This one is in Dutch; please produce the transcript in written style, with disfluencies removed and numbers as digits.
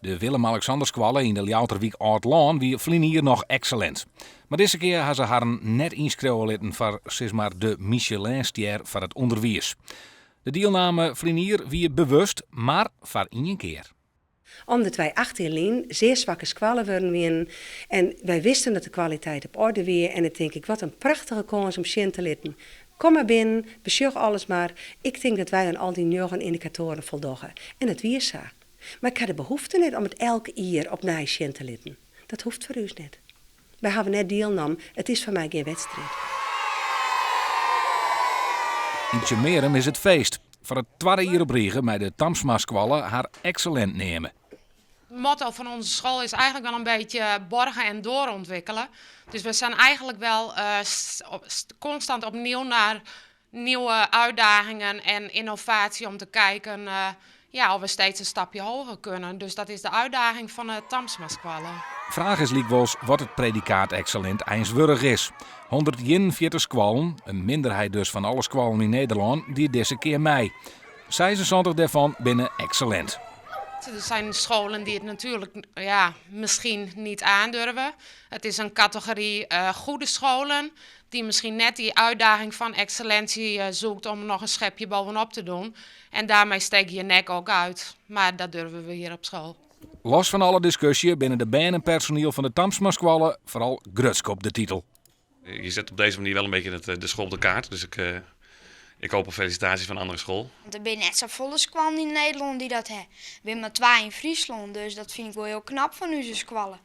De Willem-Alexander-squalle in de Ljouwerwijk Oud-Laan wie hier nog excellent. Maar deze keer hebben ze haar net inschreeuwen laten voor zeg maar de Michelinster voor het onderwijs. De deelname hier wie bewust, maar voor één keer. Omdat wij achterin zeer zwakke squallen worden winnen. En wij wisten dat de kwaliteit op orde weer. En dan denk ik, wat een prachtige kans om Sjen te litten. Kom maar binnen, besjug alles maar. Ik denk dat wij aan al die 9 indicatoren voldoggen. En dat wie is zo. Maar ik had de behoefte niet om het elke jaar opnieuw Sjen te litten. Dat hoeft voor u niet. Wij hebben net deelnam. Het is voor mij geen wedstrijd. In Tjemerum is het feest. Voor het tweede jaar op regen met de Tamsma-squalle haar excellent nemen. Het motto van onze school is eigenlijk wel een beetje borgen en doorontwikkelen. Dus we zijn eigenlijk wel constant opnieuw naar nieuwe uitdagingen en innovatie om te kijken of we steeds een stapje hoger kunnen. Dus dat is de uitdaging van de Tamsma-squalle. Vraag is likwijls wat het predicaat excellent einswurdig is. 141 squallen, een minderheid dus van alle squallen in Nederland, die deze keer mee. 76 daarvan binnen excellent. Er zijn scholen die het natuurlijk misschien niet aandurven. Het is een categorie goede scholen die misschien net die uitdaging van excellentie zoekt om nog een schepje bovenop te doen. En daarmee steek je nek ook uit. Maar dat durven we hier op school. Los van alle discussie binnen de band en personeel van de Tamsma-squalle vooral grutsk op de titel. Je zet op deze manier wel een beetje de school op de kaart. Dus ik hoop op felicitaties van een andere school. Want er zijn net zo volle squallen in Nederland die dat hebben. We hebben maar 2 in Friesland, dus dat vind ik wel heel knap van onze squallen.